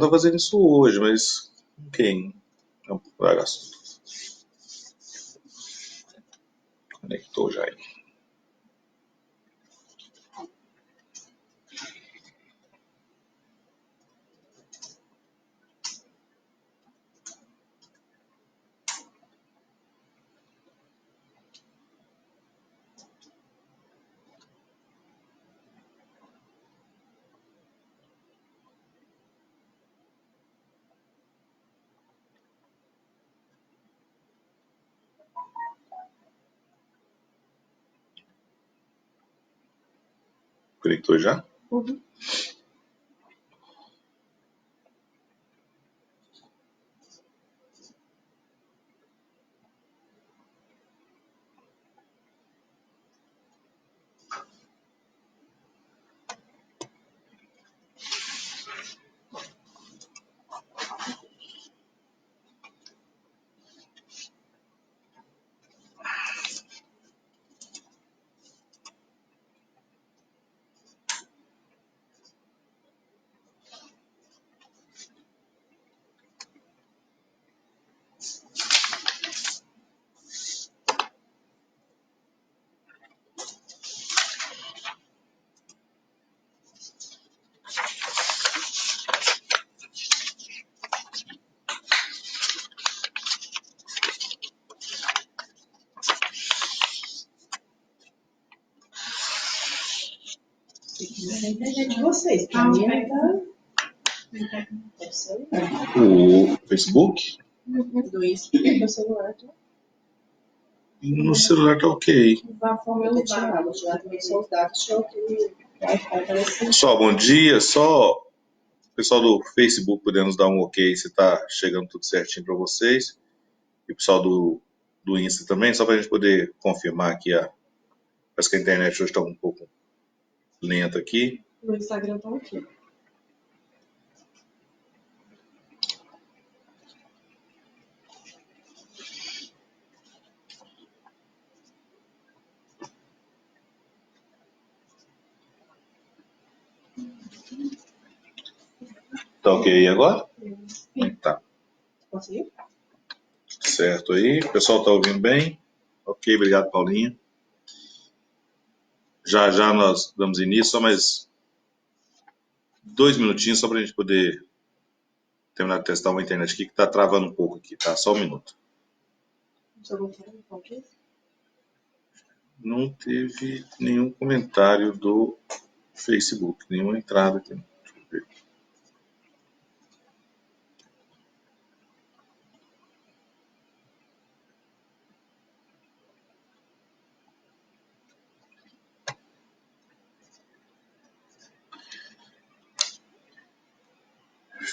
tá fazendo isso hoje, mas ok, é um vaga assunto. Conectou já aí. Conectou já? Uhum. A internet de vocês, pra mim é O Facebook? do isso do celular. No celular tá ok. Vou tirar também só os dados, show que Wi-Fi apareceu. Pessoal, bom dia. Só o pessoal do Facebook podendo nos dar um ok se tá chegando tudo certinho para vocês. E o pessoal do Insta também, só para a gente poder confirmar aqui. Parece que a internet hoje está um pouco lenta aqui. No Instagram tá ok. Tá ok agora? Sim. Tá. Conseguiu? Certo aí. O pessoal tá ouvindo bem? Ok, obrigado, Paulinha. Já já nós damos início, só mais 2 minutinhos só para a gente poder terminar de testar uma internet aqui que está travando um pouco aqui, tá? Só um minuto. Não teve nenhum comentário do Facebook, nenhuma entrada aqui. Deixa eu ver.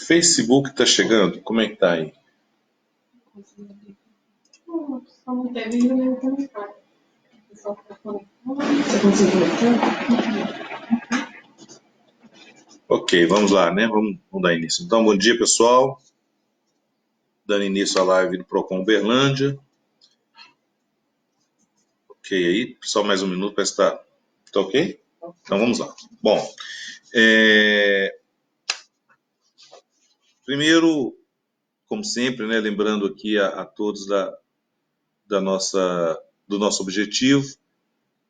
Facebook tá chegando? Como é que tá aí? Só não teve nenhum comentário. O pessoal tá falando. Você conseguiu conectar? Ok, vamos lá, né? Vamos dar início. Então, bom dia, pessoal. Dando início à live do Procon Uberlândia. Ok, aí, só mais um minuto para estar. Tá ok? Então, vamos lá. Bom, primeiro, como sempre, né, lembrando aqui a todos do nosso objetivo.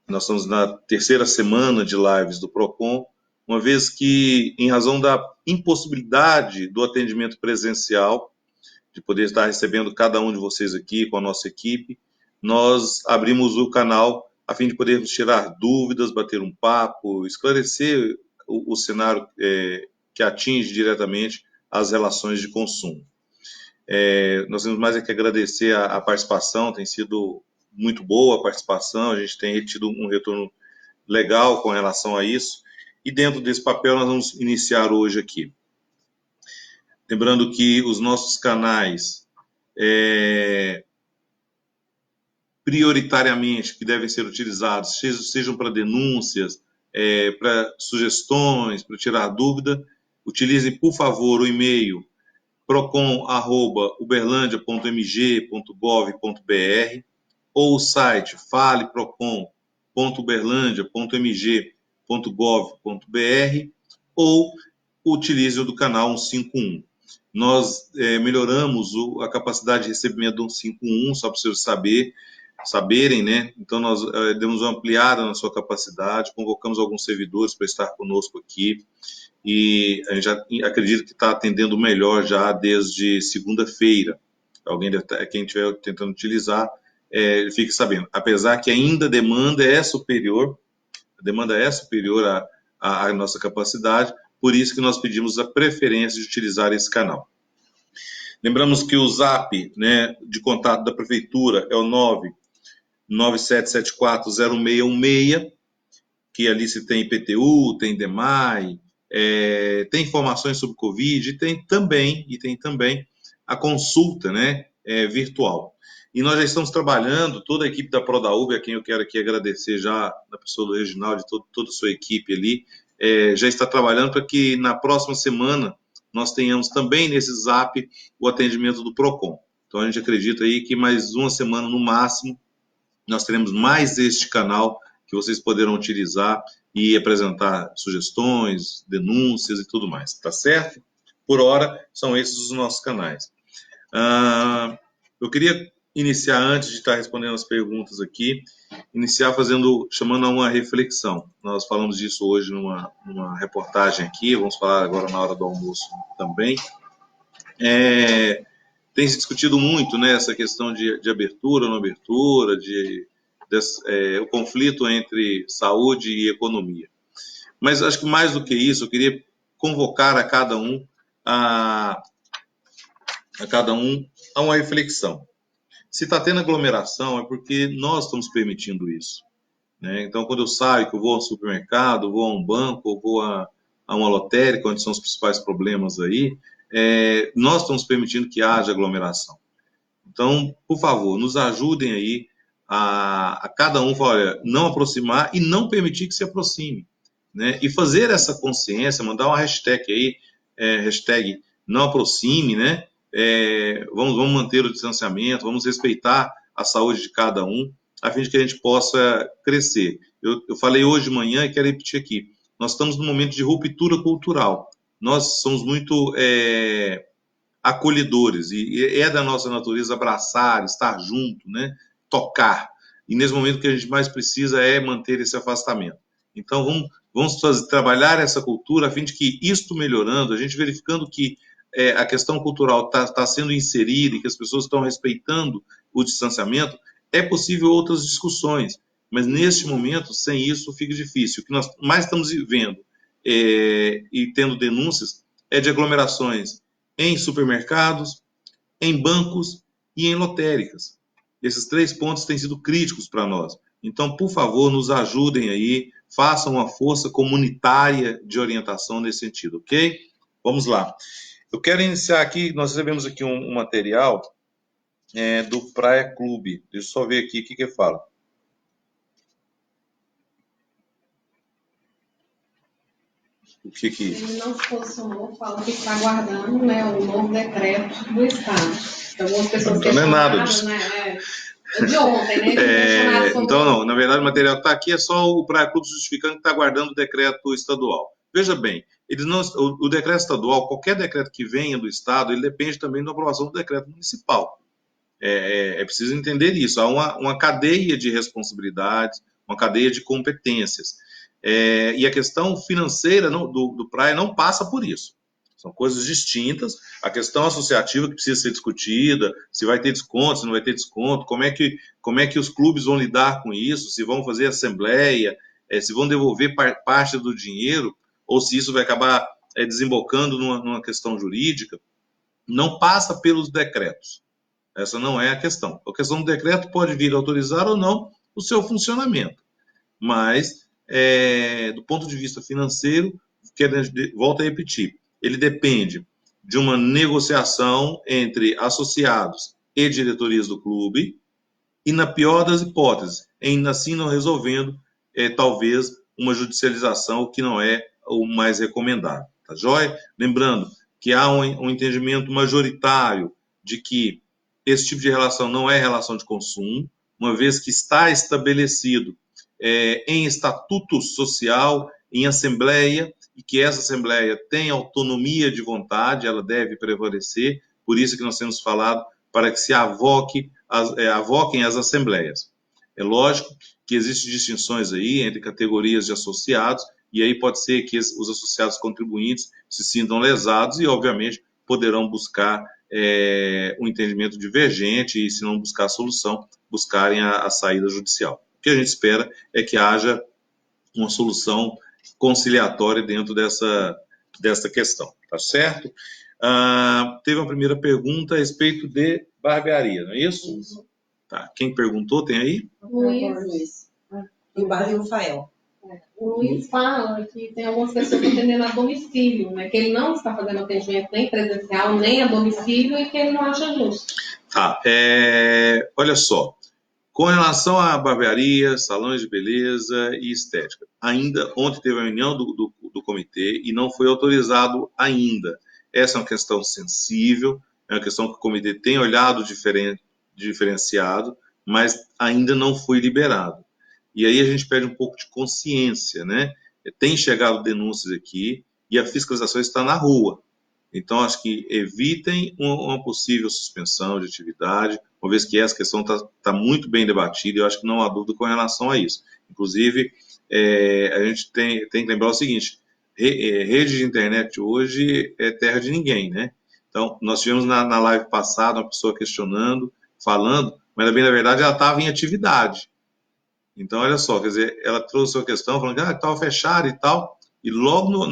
Nós estamos na terceira semana de lives do Procon, uma vez que, em razão da impossibilidade do atendimento presencial, de poder estar recebendo cada um de vocês aqui com a nossa equipe, nós abrimos o canal a fim de podermos tirar dúvidas, bater um papo, esclarecer o cenário que atinge diretamente as relações de consumo. Nós temos mais é que agradecer a participação, tem sido muito boa a participação, a gente tem tido um retorno legal com relação a isso, e dentro desse papel nós vamos iniciar hoje aqui. Lembrando que os nossos canais, prioritariamente, que devem ser utilizados, sejam para denúncias, para sugestões, para tirar dúvida, utilizem, por favor, o e-mail procon@uberlandia.mg.gov.br ou o site faleprocon.uberlandia.mg.gov.br ou utilize o do canal 151. Nós melhoramos a capacidade de recebimento do 151, só para vocês saberem, né? Então, nós demos uma ampliada na sua capacidade, convocamos alguns servidores para estar conosco aqui, e a gente já acredita que está atendendo melhor já desde segunda-feira. Quem estiver tentando utilizar, fique sabendo. Apesar que ainda a demanda é superior à nossa capacidade, por isso que nós pedimos a preferência de utilizar esse canal. Lembramos que o ZAP, né, de contato da Prefeitura é o 997740616, que ali se tem IPTU, tem DEMAI, tem informações sobre Covid, e tem também a consulta, né, virtual. E nós já estamos trabalhando, toda a equipe da Prodaúbe, a quem eu quero aqui agradecer já, na pessoa do Reginaldo, toda a sua equipe ali, já está trabalhando para que na próxima semana nós tenhamos também nesse ZAP o atendimento do PROCON. Então a gente acredita aí que mais uma semana no máximo nós teremos mais este canal que vocês poderão utilizar e apresentar sugestões, denúncias e tudo mais, tá certo? Por hora, são esses os nossos canais. Eu queria iniciar, antes de estar respondendo as perguntas aqui, chamando a uma reflexão. Nós falamos disso hoje numa reportagem aqui, vamos falar agora na hora do almoço também. Tem se discutido muito, né, essa questão de abertura ou não abertura, o conflito entre saúde e economia. Mas acho que mais do que isso, eu queria convocar a cada um a uma reflexão. Se está tendo aglomeração, é porque nós estamos permitindo isso, né? Então, quando eu saio, que eu vou ao supermercado, vou a um banco, ou vou a uma lotérica, onde são os principais problemas aí, nós estamos permitindo que haja aglomeração. Então, por favor, nos ajudem aí a cada um, olha, não aproximar e não permitir que se aproxime, né? E fazer essa consciência, mandar uma hashtag aí, hashtag não aproxime, né? Vamos manter o distanciamento, vamos respeitar a saúde de cada um, a fim de que a gente possa crescer. Eu falei hoje de manhã e quero repetir aqui, nós estamos num momento de ruptura cultural, nós somos muito acolhedores, e é da nossa natureza abraçar, estar junto, né? Tocar, e nesse momento o que a gente mais precisa é manter esse afastamento. Então vamos trabalhar essa cultura a fim de que isto melhorando, a gente verificando que a questão cultural está sendo inserida e que as pessoas estão respeitando o distanciamento, é possível outras discussões, mas neste momento, sem isso, fica difícil. O que nós mais estamos vivendo e tendo denúncias é de aglomerações em supermercados, em bancos e em lotéricas. Esses 3 pontos têm sido críticos para nós. Então, por favor, nos ajudem aí, façam uma força comunitária de orientação nesse sentido, ok? Vamos lá. Eu quero iniciar aqui, nós recebemos aqui um material do Praia Clube. Deixa eu só ver aqui o que fala. O que Ele não se posicionou, fala que está aguardando, né, o novo decreto do Estado. Então, algumas pessoas não é nada questionadas, disso. né? De ontem, né? Então, não, na verdade, o material que está aqui é só o Praia Clube justificando que está aguardando o decreto estadual. Veja bem, o decreto estadual, qualquer decreto que venha do Estado, ele depende também da aprovação do decreto municipal. É preciso entender isso. Há uma cadeia de responsabilidades, uma cadeia de competências. E a questão financeira do Praia não passa por isso. São coisas distintas. A questão associativa que precisa ser discutida, se vai ter desconto, se não vai ter desconto, como é que os clubes vão lidar com isso, se vão fazer assembleia, se vão devolver parte do dinheiro, ou se isso vai acabar desembocando numa questão jurídica, não passa pelos decretos. Essa não é a questão. A questão do decreto pode vir autorizar ou não o seu funcionamento. Mas, do ponto de vista financeiro, volto a repetir, ele depende de uma negociação entre associados e diretorias do clube e, na pior das hipóteses, ainda assim não resolvendo, talvez, uma judicialização, o que não é o mais recomendado. Tá joia? Lembrando que há um entendimento majoritário de que esse tipo de relação não é relação de consumo, uma vez que está estabelecido em estatuto social, em assembleia e que essa Assembleia tem autonomia de vontade, ela deve prevalecer, por isso que nós temos falado para que se avoquem as Assembleias. É lógico que existem distinções aí entre categorias de associados, e aí pode ser que os associados contribuintes se sintam lesados e, obviamente, poderão buscar um entendimento divergente e, se não buscar a solução, buscarem a saída judicial. O que a gente espera é que haja uma solução conciliatória dentro dessa questão, tá certo? Teve uma primeira pergunta a respeito de barbearia, não é isso? Tá. Quem perguntou, tem aí? Luiz. E o Rafael. O Luiz fala que tem algumas pessoas atendendo a domicílio, né? Que ele não está fazendo atendimento nem presencial, nem a domicílio, e que ele não acha justo. Tá. Olha só. Com relação à barbearia, salões de beleza e estética, ainda ontem teve a reunião do comitê e não foi autorizado ainda. Essa é uma questão sensível, é uma questão que o comitê tem olhado diferenciado, mas ainda não foi liberado. E aí a gente pede um pouco de consciência, né? Tem chegado denúncias aqui e a fiscalização está na rua. Então, acho que evitem uma possível suspensão de atividade, uma vez que essa questão está muito bem debatida, e eu acho que não há dúvida com relação a isso. Inclusive, a gente tem que lembrar o seguinte, rede de internet hoje é terra de ninguém, né? Então, nós tivemos na live passada uma pessoa questionando, falando, mas, bem na verdade, ela estava em atividade. Então, olha só, quer dizer, ela trouxe a questão, falando que estava fechado e tal, e logo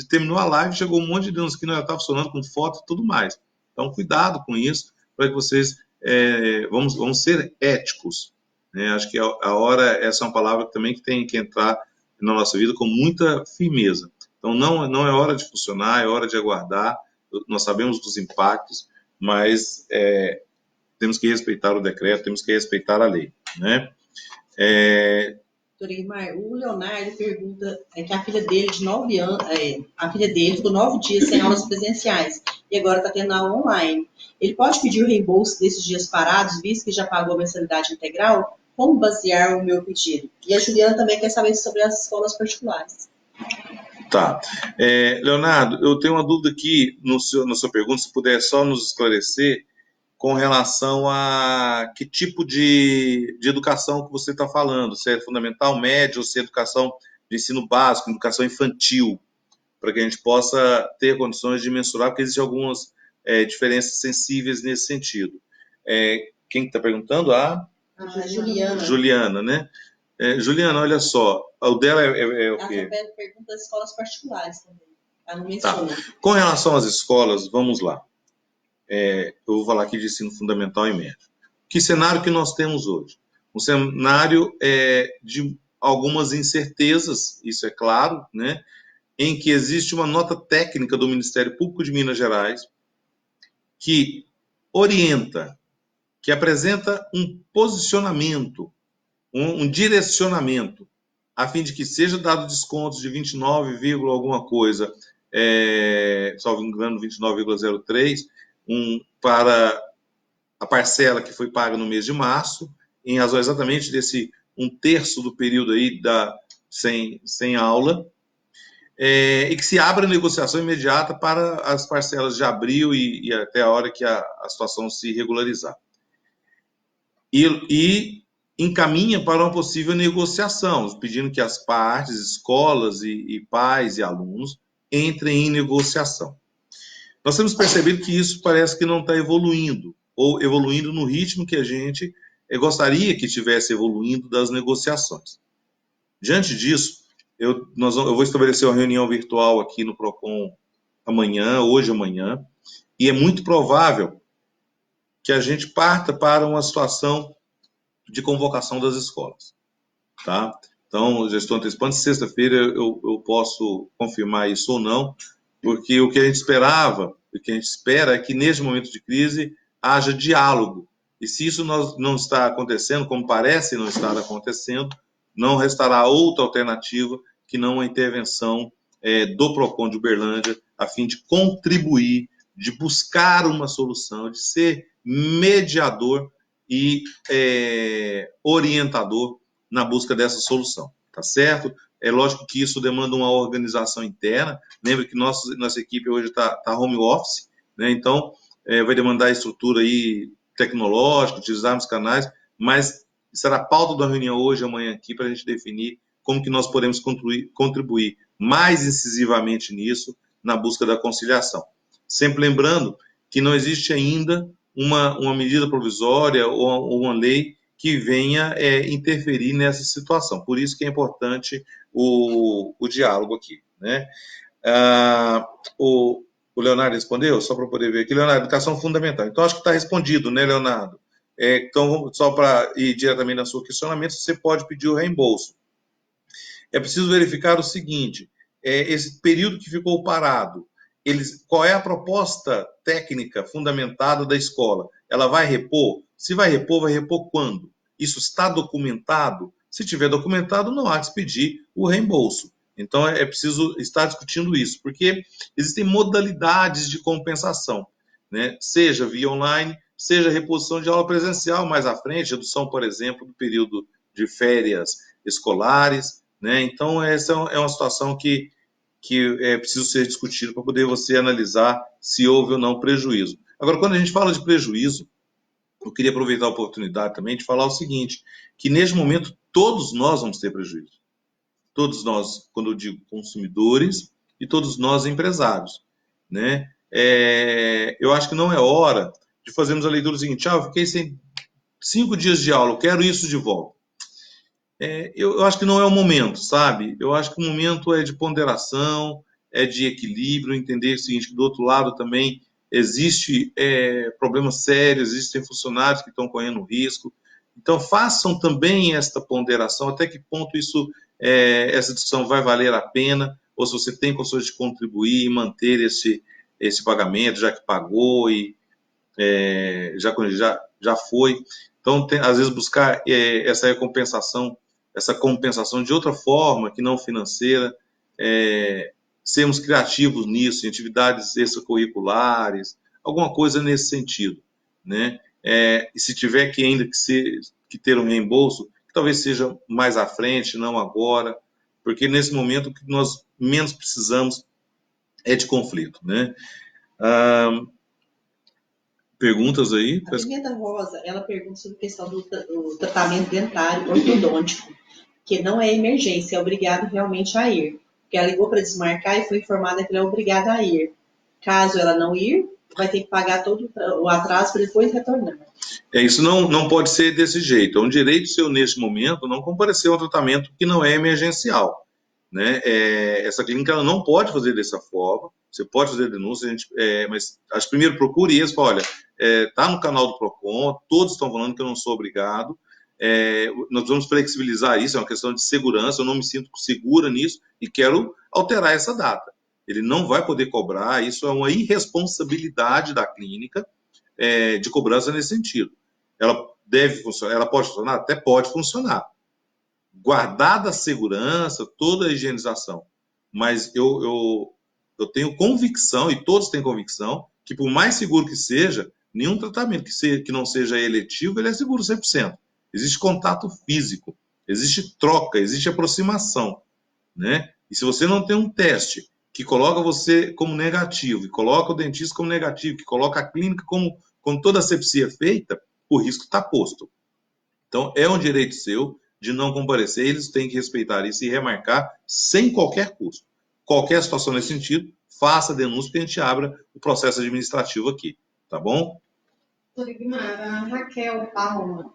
terminou a live, chegou um monte de denúncias que não estava funcionando, com foto e tudo mais. Então, cuidado com isso, para que vocês vamos ser éticos. Né? Acho que a hora, essa é uma palavra também que tem que entrar na nossa vida com muita firmeza. Então, não é hora de funcionar, é hora de aguardar. Nós sabemos dos impactos, mas temos que respeitar o decreto, temos que respeitar a lei, né? Doutor Irmar, o Leonardo pergunta que a filha dele, de 9 anos, a filha dele ficou 9 dias sem aulas presenciais e agora está tendo aula online. Ele pode pedir o reembolso desses dias parados, visto que já pagou a mensalidade integral? Como basear o meu pedido? E a Juliana também quer saber sobre as escolas particulares. Tá. Leonardo, eu tenho uma dúvida aqui na sua pergunta, se puder só nos esclarecer com relação a que tipo de educação que você está falando, se é fundamental, médio, ou se é educação de ensino básico, educação infantil, para que a gente possa ter condições de mensurar, porque existem algumas diferenças sensíveis nesse sentido. Quem está perguntando? A Juliana. Juliana, né? Juliana, olha só, o dela é o quê? Ela pergunta das escolas particulares também. Ela não menciona. Tá. Com relação às escolas, vamos lá. Eu vou falar aqui de ensino fundamental e médio. Que cenário que nós temos hoje? Um cenário de algumas incertezas, isso é claro, né? Em que existe uma nota técnica do Ministério Público de Minas Gerais que orienta, que apresenta um posicionamento, um direcionamento, a fim de que seja dado descontos de 29, alguma coisa, salvo engano, 29,03, para a parcela que foi paga no mês de março, em razão exatamente desse 1/3 do período aí sem aula, e que se abra negociação imediata para as parcelas de abril e até a hora que a situação se regularizar. E encaminha para uma possível negociação, pedindo que as partes, escolas e pais e alunos entrem em negociação. Nós temos percebido que isso parece que não está evoluindo, ou evoluindo no ritmo que a gente gostaria que estivesse evoluindo das negociações. Diante disso, eu vou estabelecer uma reunião virtual aqui no PROCON hoje, amanhã, e é muito provável que a gente parta para uma situação de convocação das escolas. Tá? Então, já estou antecipando, sexta-feira eu posso confirmar isso ou não, porque o que a gente esperava, o que a gente espera é que neste momento de crise haja diálogo. E se isso não está acontecendo, como parece não estar acontecendo, não restará outra alternativa que não a intervenção do PROCON de Uberlândia, a fim de contribuir, de buscar uma solução, de ser mediador e orientador na busca dessa solução, tá certo? É lógico que isso demanda uma organização interna. Lembra que nossa equipe hoje está home office, né? Então, vai demandar estrutura aí tecnológica, utilizarmos canais, mas será a pauta da reunião hoje, amanhã aqui, para a gente definir como que nós podemos contribuir mais incisivamente nisso, na busca da conciliação. Sempre lembrando que não existe ainda uma medida provisória ou uma lei que venha interferir nessa situação. Por isso que é importante o diálogo aqui, né? O Leonardo respondeu, só para poder ver aqui. Leonardo, educação fundamental. Então, acho que está respondido, né, Leonardo? Então, só para ir diretamente no seu questionamento, você pode pedir o reembolso. É preciso verificar o seguinte, esse período que ficou parado, qual é a proposta técnica fundamentada da escola? Ela vai repor? Se vai repor quando? Isso está documentado? Se tiver documentado, não há que se pedir o reembolso. Então, é preciso estar discutindo isso, porque existem modalidades de compensação, né? Seja via online, seja reposição de aula presencial mais à frente, redução, por exemplo, do período de férias escolares, né? Então, essa é uma situação que é preciso ser discutido para poder você analisar se houve ou não prejuízo. Agora, quando a gente fala de prejuízo, eu queria aproveitar a oportunidade também de falar o seguinte, que neste momento todos nós vamos ter prejuízo. Todos nós, quando eu digo consumidores, e todos nós empresários, né? Eu acho que não é hora de fazermos a leitura seguinte, eu fiquei sem 5 dias de aula, eu quero isso de volta. Eu acho que não é o momento, sabe? Eu acho que o momento é de ponderação, é de equilíbrio, entender o seguinte, que do outro lado também existe problemas sérios, existem funcionários que estão correndo risco. Então, façam também esta ponderação, até que ponto essa discussão vai valer a pena, ou se você tem condições de contribuir e manter esse pagamento, já que pagou e já foi. Então, às vezes, buscar essa compensação de outra forma, que não financeira, sermos criativos nisso, em atividades extracurriculares, alguma coisa nesse sentido, né? E se tiver que ter um reembolso, que talvez seja mais à frente, não agora, porque nesse momento o que nós menos precisamos é de conflito, né? Perguntas aí? A Pimenta Rosa, ela pergunta sobre a questão do tratamento dentário ortodôntico, que não é emergência, é obrigado realmente a ir. Porque ela ligou para desmarcar e foi informada que ela é obrigada a ir. Caso ela não ir, vai ter que pagar todo o atraso para depois retornar. Isso não pode ser desse jeito. É um direito seu, neste momento, não comparecer a um tratamento que não é emergencial, né? Essa clínica ela não pode fazer dessa forma. Você pode fazer denúncia, mas acho que primeiro procure isso. Olha, está no canal do PROCON, todos estão falando que eu não sou obrigado. Nós vamos flexibilizar isso, é uma questão de segurança, eu não me sinto segura nisso e quero alterar essa data. Ele não vai poder cobrar, isso é uma irresponsabilidade da clínica de cobrança nesse sentido. Ela deve funcionar, ela pode funcionar? Até pode funcionar. Guardada a segurança, toda a higienização. Mas eu tenho convicção, e todos têm convicção, que por mais seguro que seja, nenhum tratamento que não seja eletivo, ele é seguro 100%. Existe contato físico, existe troca, existe aproximação, né? E se você não tem um teste que coloca você como negativo, e coloca o dentista como negativo, que coloca a clínica com toda a asepsia feita, o risco está posto. Então, é um direito seu de não comparecer, eles têm que respeitar isso e remarcar sem qualquer custo. Qualquer situação nesse sentido, faça a denúncia que a gente abra o processo administrativo aqui, tá bom? Doutora Guimara, a Raquel Palma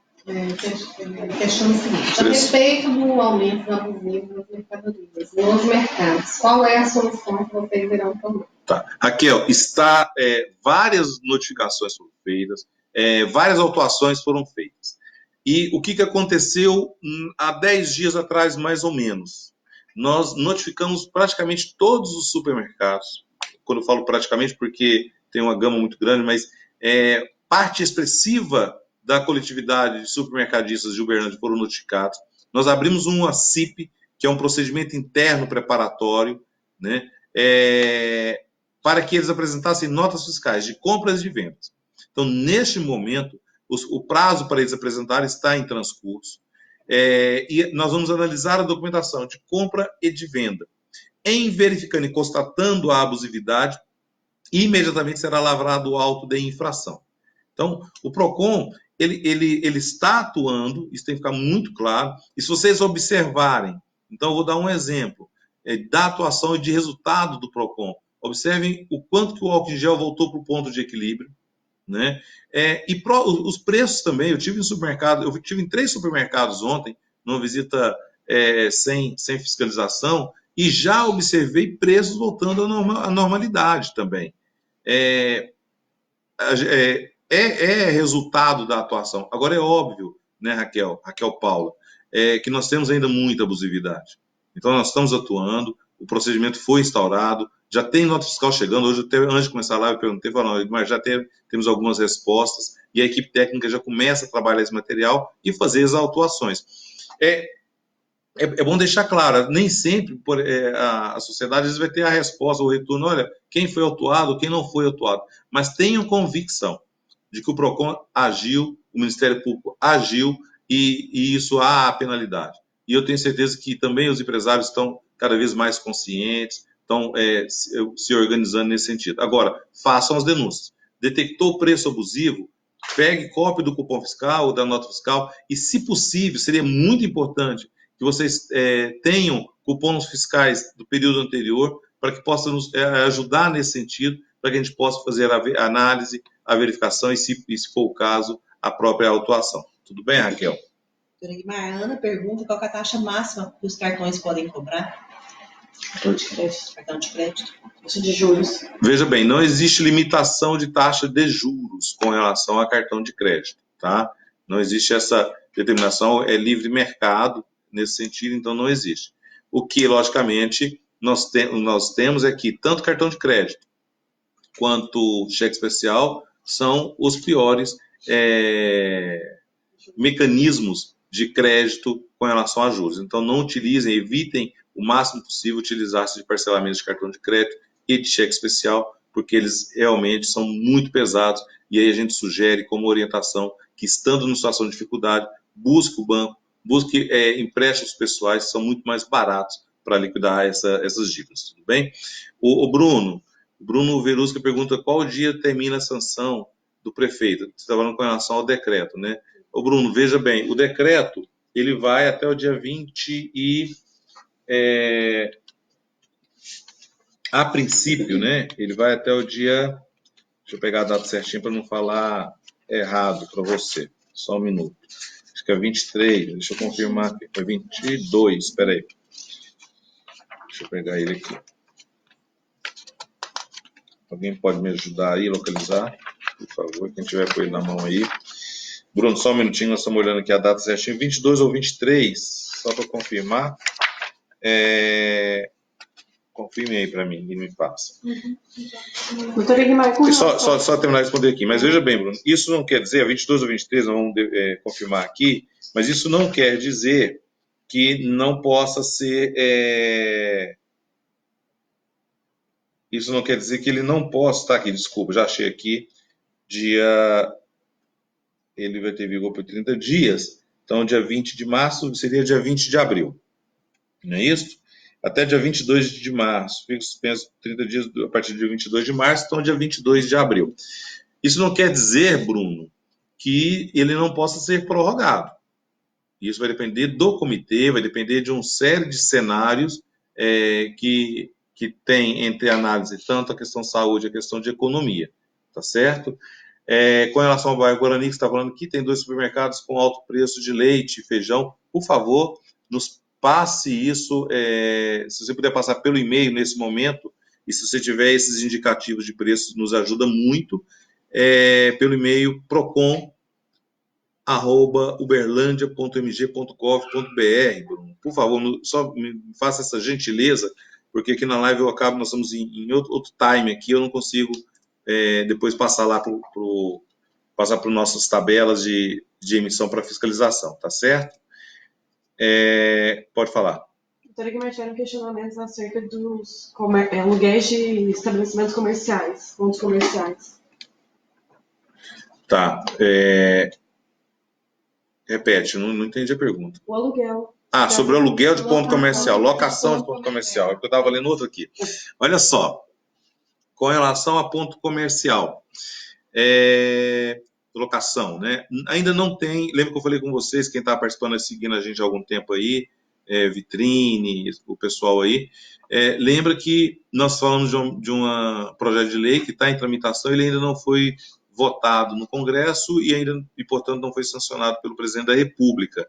questiona o seguinte: a respeito do aumento da abusivo das mercadorias nos mercados, qual é a solução que vocês irão tomar? Tá. Raquel, várias notificações foram feitas, várias autuações foram feitas. E o que aconteceu há 10 dias atrás, mais ou menos? Nós notificamos praticamente todos os supermercados, quando eu falo praticamente porque tem uma gama muito grande, mas parte expressiva da coletividade de supermercadistas de Uberlândia foram notificados. Nós abrimos uma CIP, que é um procedimento interno preparatório, né, para que eles apresentassem notas fiscais de compras e de vendas. Então, neste momento, o prazo para eles apresentarem está em transcurso. E nós vamos analisar a documentação de compra e de venda. Em verificando e constatando a abusividade, imediatamente será lavrado o auto de infração. Então, o PROCON, ele está atuando, isso tem que ficar muito claro, e se vocês observarem, então eu vou dar um exemplo da atuação e de resultado do PROCON. Observem o quanto que o álcool em gel voltou para o ponto de equilíbrio, né? Os preços também, eu tive em 3 supermercados ontem, numa visita sem fiscalização, e já observei preços voltando à normalidade também. É resultado da atuação. Agora é óbvio, né, Raquel Paula, que nós temos ainda muita abusividade. Então nós estamos atuando, o procedimento foi instaurado, já tem nota fiscal chegando. Hoje, até antes de começar a live, eu perguntei, mas já temos algumas respostas, e a equipe técnica já começa a trabalhar esse material e fazer as autuações. É bom deixar claro, nem sempre a sociedade às vezes vai ter a resposta, o retorno, olha, quem foi autuado, quem não foi autuado, mas tenham convicção de que o PROCON agiu, o Ministério Público agiu, e isso há a penalidade. E eu tenho certeza que também os empresários estão cada vez mais conscientes, estão se organizando nesse sentido. Agora, façam as denúncias. Detectou preço abusivo, pegue cópia do cupom fiscal ou da nota fiscal, e, se possível, seria muito importante que vocês tenham cupons fiscais do período anterior, para que possam nos ajudar nesse sentido, para que a gente possa fazer a análise, a verificação e, se for o caso, a própria autuação. Tudo bem, Raquel? Doutora Guimar, a Ana pergunta qual é a taxa máxima que os cartões podem cobrar. Cartão de crédito. Cartão de crédito. Taxa de juros. Veja bem, não existe limitação de taxa de juros com relação a cartão de crédito, tá? Não existe essa determinação, é livre mercado nesse sentido, então não existe. O que, logicamente, nós temos é que tanto cartão de crédito quanto cheque especial são os piores mecanismos de crédito com relação a juros. Então, não utilizem, evitem o máximo possível utilizar-se de parcelamentos de cartão de crédito e de cheque especial, porque eles realmente são muito pesados, e aí a gente sugere como orientação que, estando numa situação de dificuldade, busque o banco, busque empréstimos pessoais, que são muito mais baratos para liquidar essas dívidas, tudo bem? O Bruno Verusca pergunta qual dia termina a sanção do prefeito. Você está falando com relação ao decreto, né? Ô Bruno, veja bem, o decreto, ele vai até o dia 20 a princípio, né? Ele vai até o dia... Deixa eu pegar a data certinha para não falar errado para você. Só um minuto. Acho que é 23, deixa eu confirmar aqui. Foi 22, espera aí. Deixa eu pegar ele aqui. Alguém pode me ajudar aí, localizar? Por favor, quem tiver com ele na mão aí. Bruno, só um minutinho, nós estamos olhando aqui a data certinha. 22 ou 23, só para confirmar. Confirme aí para mim e me passa. Doutora Guimar, só terminar de responder aqui. Mas veja bem, Bruno, isso não quer dizer, 22 ou 23, nós vamos confirmar aqui, mas isso não quer dizer que não possa ser... Isso não quer dizer que ele não possa estar aqui, desculpa, já achei aqui, ele vai ter vigor por 30 dias, então dia 20 de março seria dia 20 de abril, não é isso? Até dia 22 de março, fica suspenso 30 dias a partir do dia 22 de março, então dia 22 de abril. Isso não quer dizer, Bruno, que ele não possa ser prorrogado. Isso vai depender do comitê, vai depender de uma série de cenários que tem entre análise tanto a questão de saúde e a questão de economia, tá certo? Com relação ao bairro Guarani, que você está falando que tem 2 supermercados com alto preço de leite e feijão, por favor, nos passe isso, se você puder passar pelo e-mail nesse momento, e se você tiver esses indicativos de preços, nos ajuda muito, pelo e-mail procon@uberlandia.mg.gov.br, Bruno. Por favor, só me faça essa gentileza, porque aqui na live nós estamos em outro time aqui, eu não consigo depois passar lá passar para nossas tabelas de emissão para fiscalização, tá certo? Pode falar. Doutora Guimar, tiveram questionamentos acerca dos aluguéis de estabelecimentos comerciais, pontos comerciais. Tá. Repete, não entendi a pergunta. O aluguel. Ah, sobre o aluguel de ponto comercial, Locação locação de ponto comercial. É porque eu estava lendo outro aqui. Olha só, com relação a ponto comercial, locação, né? Ainda não tem, lembra que eu falei com vocês, quem está participando e seguindo a gente há algum tempo aí, Vitrine, o pessoal aí, lembra que nós falamos de um projeto de lei que está em tramitação, ele ainda não foi votado no Congresso e, portanto, não foi sancionado pelo presidente da República.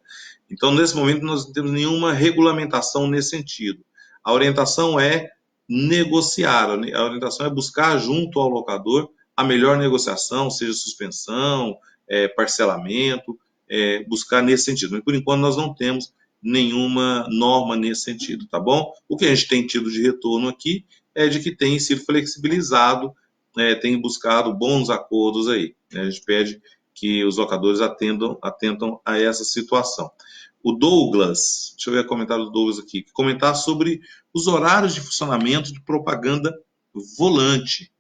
Então, nesse momento, nós não temos nenhuma regulamentação nesse sentido. A orientação é negociar, a orientação é buscar junto ao locador a melhor negociação, seja suspensão, parcelamento, buscar nesse sentido. Mas, por enquanto, nós não temos nenhuma norma nesse sentido, tá bom? O que a gente tem tido de retorno aqui é de que tem sido flexibilizado, tem buscado bons acordos aí, né? A gente pede que os locadores atentam a essa situação. O Douglas, deixa eu ver o comentário do Douglas aqui, comentar sobre os horários de funcionamento de propaganda volante.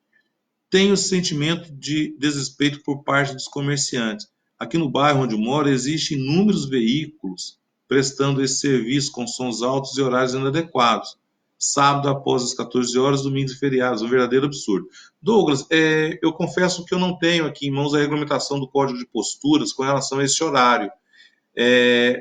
Tenho sentimento de desrespeito por parte dos comerciantes. Aqui no bairro onde moro, existem inúmeros veículos prestando esse serviço com sons altos e horários inadequados. Sábado após as 14 horas, domingos e feriados, um verdadeiro absurdo. Douglas, eu confesso que eu não tenho aqui em mãos a regulamentação do Código de Posturas com relação a esse horário.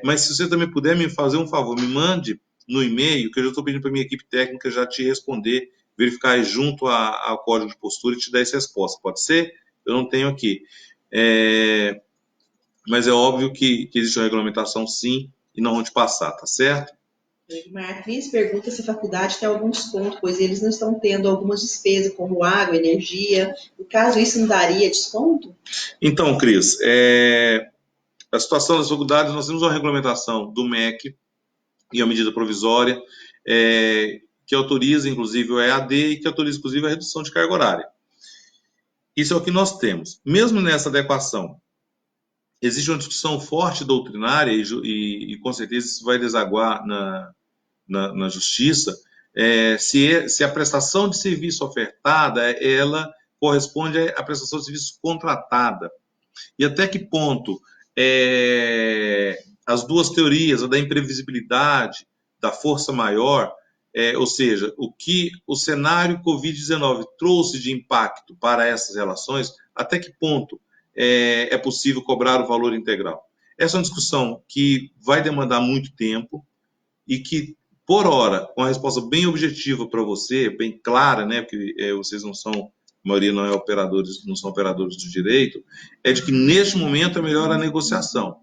Mas se você também puder me fazer um favor, me mande no e-mail, que eu já estou pedindo para a minha equipe técnica já te responder, verificar junto ao código de postura e te dar essa resposta. Pode ser? Eu não tenho aqui. Mas é óbvio que existe uma regulamentação, sim, e não vão te passar, tá certo? A Cris pergunta se a faculdade tem algum desconto, pois eles não estão tendo algumas despesas, como água, energia. No caso, isso não daria desconto? Então, Cris, a situação das faculdades, nós temos uma regulamentação do MEC e a medida provisória, que autoriza, inclusive, o EAD e que autoriza, inclusive, a redução de carga horária. Isso é o que nós temos. Mesmo nessa adequação, existe uma discussão forte doutrinária e com certeza isso vai desaguar na justiça, se a prestação de serviço ofertada, ela corresponde à prestação de serviço contratada. E até que ponto as duas teorias, a da imprevisibilidade, da força maior, ou seja, o que o cenário Covid-19 trouxe de impacto para essas relações, até que ponto é possível cobrar o valor integral. Essa é uma discussão que vai demandar muito tempo e que, por hora, com uma resposta bem objetiva para você, bem clara, né, porque vocês não são, a maioria não são operadores do direito, é de que neste momento é melhor a negociação,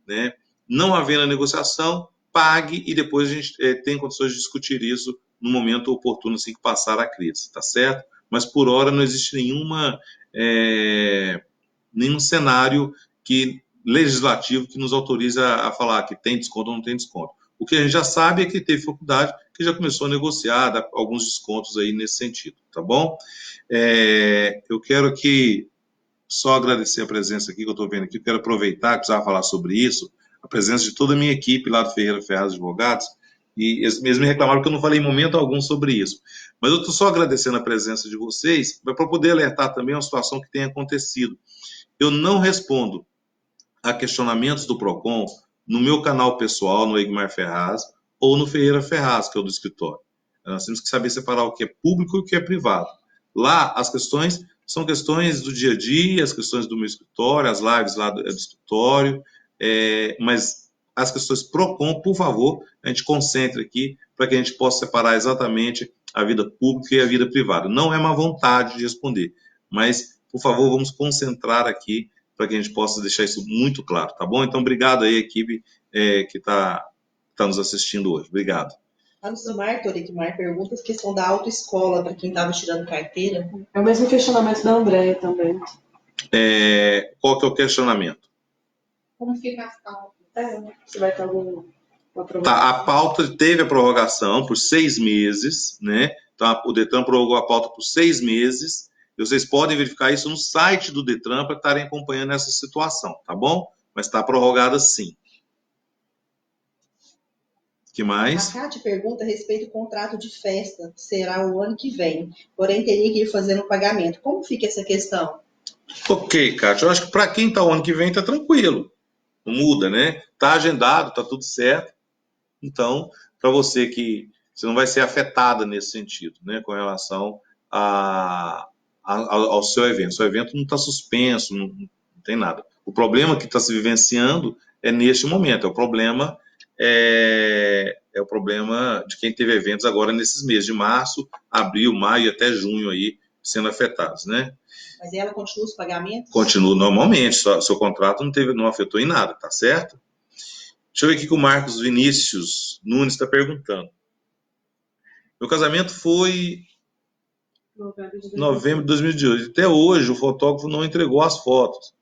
né? Não havendo a negociação, pague e depois a gente tem condições de discutir isso no momento oportuno, assim que passar a crise, tá certo? Mas por hora não existe nenhum cenário legislativo que nos autorize a falar que tem desconto ou não tem desconto. O que a gente já sabe é que teve faculdade que já começou a negociar, dar alguns descontos aí nesse sentido, tá bom? Eu quero aqui só agradecer a presença aqui que eu estou vendo aqui, eu quero aproveitar que precisava falar sobre isso, a presença de toda a minha equipe lá do Ferreira Ferraz Advogados, e eles me reclamaram que eu não falei em momento algum sobre isso. Mas eu estou só agradecendo a presença de vocês para poder alertar também uma situação que tem acontecido. Eu não respondo a questionamentos do PROCON no meu canal pessoal, no Egmar Ferraz, ou no Ferreira Ferraz, que é o do escritório. Nós temos que saber separar o que é público e o que é privado. Lá, as questões são questões do dia a dia, as questões do meu escritório, as lives lá do escritório, mas as questões PROCON, por favor, a gente concentre aqui para que a gente possa separar exatamente a vida pública e a vida privada. Não é má vontade de responder, mas, por favor, vamos concentrar aqui para que a gente possa deixar isso muito claro, tá bom? Então, obrigado aí, equipe que está nos assistindo hoje. Obrigado. A Lucimar, Torikmar, pergunta a questão da autoescola para quem estava tirando carteira. É o mesmo questionamento da Andréia também. Qual que é o questionamento? Como fica as pautas? Se vai ter alguma aprovação? Tá, a pauta teve a prorrogação por 6 meses, né? Então, o Detran prorrogou a pauta por 6 meses. Vocês podem verificar isso no site do Detran para estarem acompanhando essa situação, tá bom? Mas está prorrogada sim. O que mais? A Cátia pergunta a respeito do contrato de festa, que será o ano que vem. Porém, teria que ir fazendo o pagamento. Como fica essa questão? Ok, Cátia. Eu acho que para quem está o ano que vem está tranquilo. não muda, né? Está agendado, está tudo certo. Então, para você que você não vai ser afetada nesse sentido, né? Com relação ao seu evento. O seu evento não está suspenso, não tem nada. O problema que está se vivenciando é neste momento. É o problema de quem teve eventos agora nesses meses de março, abril, maio e até junho aí sendo afetados, né? Mas ela continua os pagamentos? Continua normalmente, seu contrato não afetou em nada, tá certo? Deixa eu ver aqui que o Marcos Vinícius Nunes está perguntando. Meu casamento foi novembro de 2018. Até hoje o fotógrafo não entregou as fotos.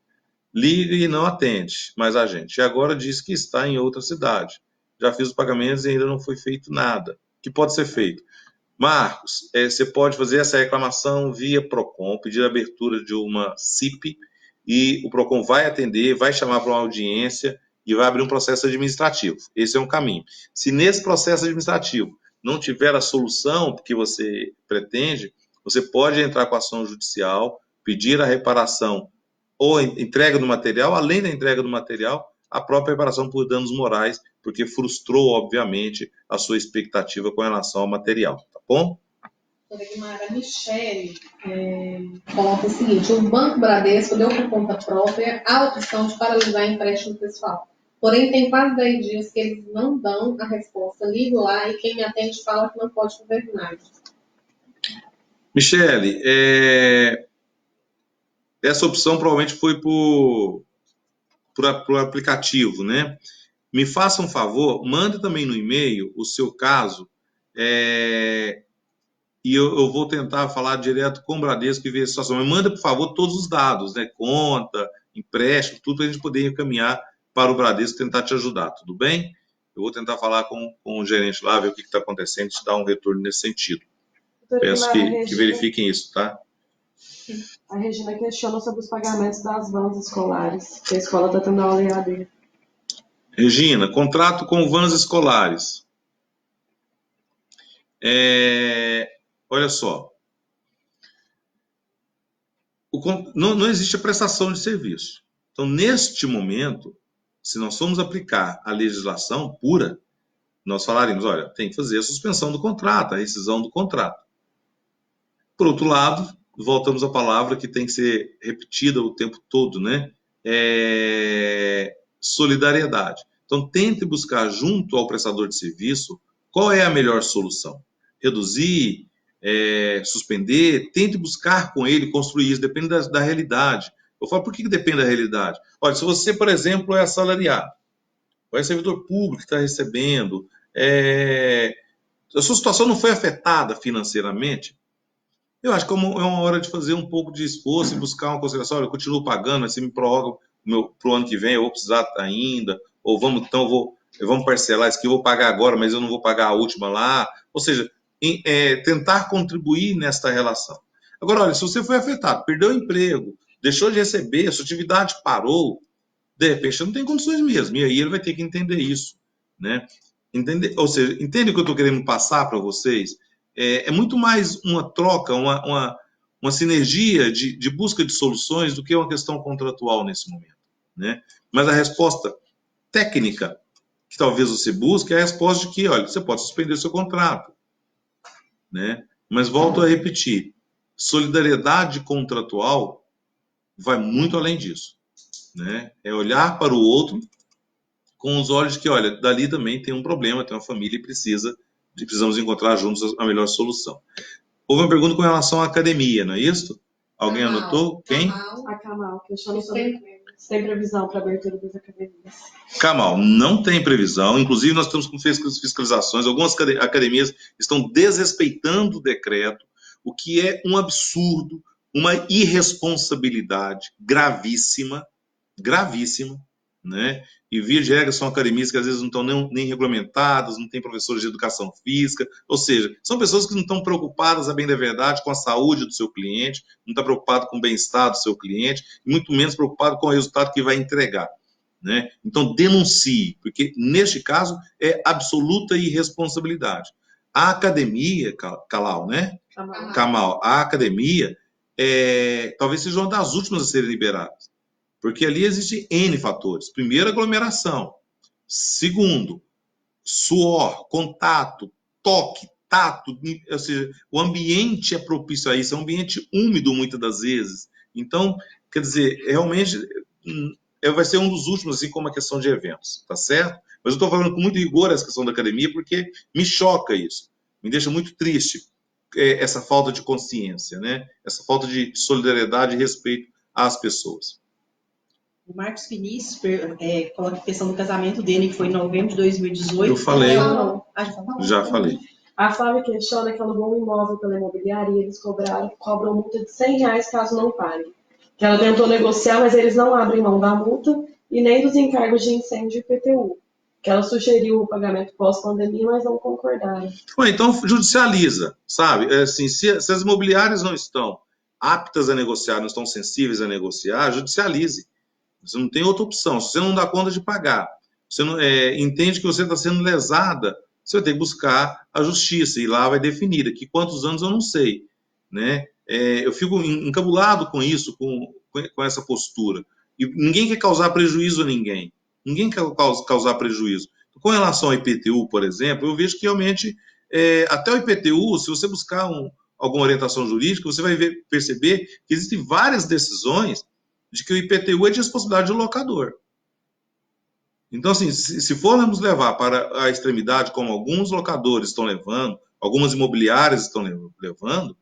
Liga e não atende mais a gente. E agora diz que está em outra cidade. Já fiz os pagamentos e ainda não foi feito nada. O que pode ser feito? Marcos, você pode fazer essa reclamação via PROCON, pedir a abertura de uma CIP, e o PROCON vai atender, vai chamar para uma audiência e vai abrir um processo administrativo. Esse é um caminho. Se nesse processo administrativo não tiver a solução que você pretende, você pode entrar com a ação judicial, pedir a reparação ou entrega do material, além da entrega do material, a própria reparação por danos morais, porque frustrou, obviamente, a sua expectativa com relação ao material, tá bom? Doutora Guimara, a Michele coloca o seguinte: o Banco Bradesco deu por conta própria a opção de paralisar empréstimo pessoal. Porém, tem quase 10 dias que eles não dão a resposta. Ligo lá e quem me atende fala que não pode fazer nada. Michele, essa opção provavelmente foi por aplicativo, né? Me faça um favor, manda também no e-mail o seu caso, e eu vou tentar falar direto com o Bradesco e ver a situação. Mas manda, por favor, todos os dados, né? Conta, empréstimo, tudo para a gente poder encaminhar para o Bradesco e tentar te ajudar, tudo bem? Eu vou tentar falar com o gerente lá, ver o que está acontecendo, te dar um retorno nesse sentido. Peço que verifiquem isso, tá? A Regina questiona sobre os pagamentos das vans escolares, que a escola está tendo aula EAD. Regina, contrato com vans escolares. Olha só. Não existe a prestação de serviço. Então, neste momento, se nós formos aplicar a legislação pura, nós falaremos, olha, tem que fazer a suspensão do contrato, a rescisão do contrato. Por outro lado, voltamos à palavra que tem que ser repetida o tempo todo, né? Solidariedade. Então, tente buscar junto ao prestador de serviço qual é a melhor solução. Reduzir, suspender, tente buscar com ele, construir isso, depende da realidade. Eu falo, por que depende da realidade? Olha, se você, por exemplo, é assalariado, ou é servidor público que está recebendo, a sua situação não foi afetada financeiramente, eu acho que é uma hora de fazer um pouco de esforço e buscar uma consideração. Olha, eu continuo pagando, mas você me prorroga para o ano que vem, eu vou precisar ainda, ou vamos parcelar isso aqui, eu vou pagar agora, mas eu não vou pagar a última lá. Ou seja, tentar contribuir nesta relação. Agora, olha, se você foi afetado, perdeu o emprego, deixou de receber, sua atividade parou, de repente você não tem condições mesmo, e aí ele vai ter que entender isso, né? Ou seja, entende o que eu estou querendo passar para vocês? É muito mais uma troca, uma sinergia de busca de soluções do que uma questão contratual nesse momento, né? Mas a resposta técnica que talvez você busque é a resposta de que, olha, você pode suspender o seu contrato, né? Mas volto a repetir, solidariedade contratual vai muito além disso, né? É olhar para o outro com os olhos de que, olha, dali também tem um problema, tem uma família e precisamos encontrar juntos a melhor solução. Houve uma pergunta com relação à academia, não é isso? Alguém anotou? Quem? A Camal questiona sobre se tem previsão para a abertura das academias. Camal, não tem previsão. Inclusive, nós estamos com fiscalizações. Algumas academias estão desrespeitando o decreto, o que é um absurdo, uma irresponsabilidade gravíssima, né? E via de regra são academias que às vezes não estão nem regulamentadas, não tem professores de educação física, ou seja, são pessoas que não estão preocupadas, a bem da verdade, com a saúde do seu cliente, não está preocupado com o bem-estar do seu cliente, e muito menos preocupado com o resultado que vai entregar, né? Então denuncie, porque neste caso é absoluta irresponsabilidade. A academia, Calau, né? Camal, a academia talvez seja uma das últimas a serem liberadas. Porque ali existem N fatores. Primeiro, aglomeração. Segundo, suor, contato, toque, tato, ou seja, o ambiente é propício a isso, é um ambiente úmido muitas das vezes. Então, quer dizer, realmente vai ser um dos últimos, assim como a questão de eventos, tá certo? Mas eu estou falando com muito rigor essa questão da academia, porque me choca isso, me deixa muito triste essa falta de consciência, né? Essa falta de solidariedade e respeito às pessoas. O Marcos Vinícius coloca a questão do casamento dele, que foi em novembro de 2018. Eu falei. Já falei. A Flávia questiona que alugou um imóvel pela imobiliária e eles cobram multa de R$100 caso não pague. Que ela tentou negociar, mas eles não abrem mão da multa e nem dos encargos de incêndio e IPTU. Que ela sugeriu o pagamento pós-pandemia, mas não concordaram. Então, judicializa, sabe? Assim, se as imobiliárias não estão aptas a negociar, não estão sensíveis a negociar, judicialize. Você não tem outra opção. Se você não dá conta de pagar, você não, entende que você está sendo lesada, você vai ter que buscar a justiça e lá vai definir. Daqui quantos anos eu não sei, né? Eu fico encabulado com isso, com essa postura. E ninguém quer causar prejuízo a ninguém. Ninguém quer causar prejuízo. Com relação ao IPTU, por exemplo, eu vejo que realmente, até o IPTU, se você buscar alguma orientação jurídica, você vai perceber que existem várias decisões de que o IPTU é de responsabilidade do locador. Então, assim, se formos levar para a extremidade, como alguns locadores estão levando, algumas imobiliárias estão levando,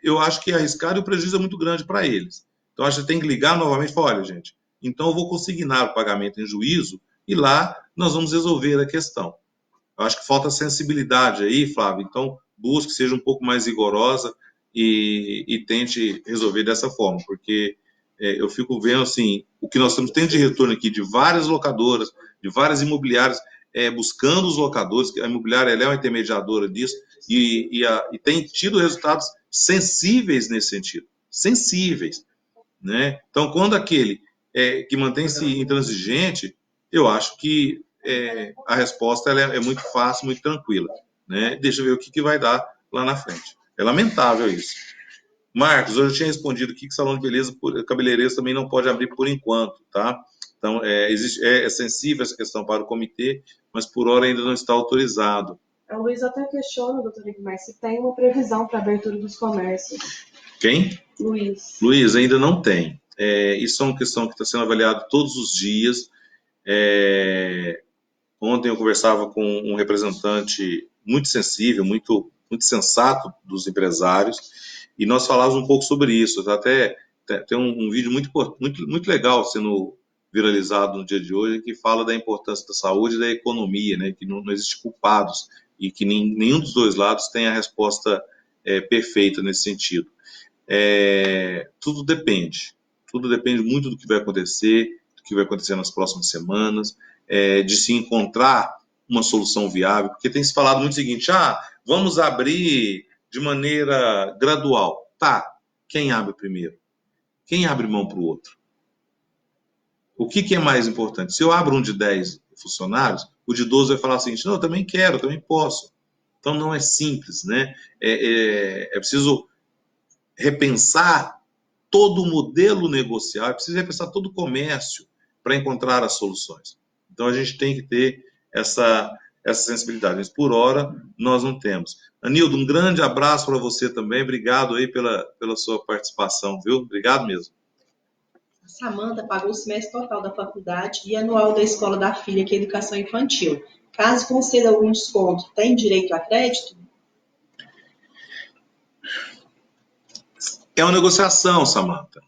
eu acho que é arriscado e o prejuízo é muito grande para eles. Então, acho que tem que ligar novamente e falar, olha, gente, então eu vou consignar o pagamento em juízo e lá nós vamos resolver a questão. Eu acho que falta sensibilidade aí, Flávio, então busque, seja um pouco mais rigorosa e tente resolver dessa forma, porque eu fico vendo, assim, o que nós estamos tendo de retorno aqui de várias locadoras, de várias imobiliárias, buscando os locadores, que a imobiliária ela é uma intermediadora disso, e tem tido resultados sensíveis nesse sentido, sensíveis, né? Então, quando aquele que mantém-se intransigente, eu acho que a resposta ela é muito fácil, muito tranquila, né? Deixa eu ver o que vai dar lá na frente. É lamentável isso. Marcos, eu já tinha respondido aqui que salão de beleza, cabeleireiros também não pode abrir por enquanto, tá? Então, é sensível essa questão para o comitê, mas por hora ainda não está autorizado. A Luísa até questiona, doutor Igmar, se tem uma previsão para a abertura dos comércios. Quem? Luiz, ainda não tem. Isso é uma questão que está sendo avaliada todos os dias. Ontem eu conversava com um representante muito sensível, muito, muito sensato dos empresários, e nós falávamos um pouco sobre isso. Até tem um vídeo muito, muito, muito legal sendo viralizado no dia de hoje, que fala da importância da saúde e da economia, né? Que não existe culpados e que nenhum dos dois lados tem a resposta perfeita nesse sentido. Tudo depende muito do que vai acontecer, do que vai acontecer nas próximas semanas, de se encontrar uma solução viável, porque tem se falado muito o seguinte, vamos abrir de maneira gradual. Tá, quem abre primeiro? Quem abre mão para o outro? O que é mais importante? Se eu abro um de 10 funcionários, o de 12 vai falar assim, não, eu também quero, eu também posso. Então não é simples, né? É preciso repensar todo o modelo negocial, é preciso repensar todo o comércio para encontrar as soluções. Então a gente tem que ter essa sensibilidade. Mas por hora nós não temos. Anildo, um grande abraço para você também. Obrigado aí pela sua participação, viu? Obrigado mesmo. A Samanta pagou o semestre total da faculdade e anual da escola da filha, que é educação infantil. Caso conceda algum desconto, tem direito a crédito? É uma negociação, Samanta.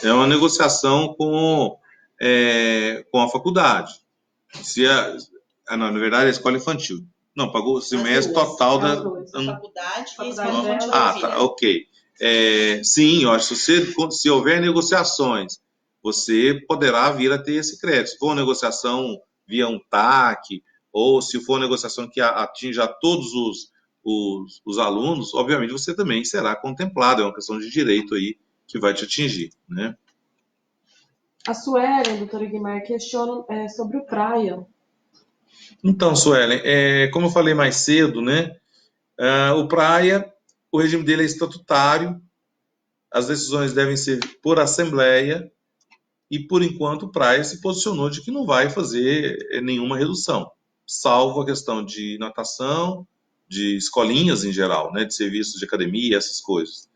É uma negociação com a faculdade. Na verdade, a escola infantil. Não, pagou o semestre total da faculdade e a escola infantil. Tá, ok. Sim, eu acho que se houver negociações, você poderá vir a ter esse crédito. Se for uma negociação via um TAC, ou se for uma negociação que atinja todos os alunos, obviamente você também será contemplado. É uma questão de direito aí que vai te atingir, né? A Suelen, doutora Guimar, questiona sobre o Praia. Então, Suelen, como eu falei mais cedo, né? O Praia, o regime dele é estatutário, as decisões devem ser por assembleia, e por enquanto o Praia se posicionou de que não vai fazer nenhuma redução, salvo a questão de natação, de escolinhas em geral, né, de serviços de academia, essas coisas.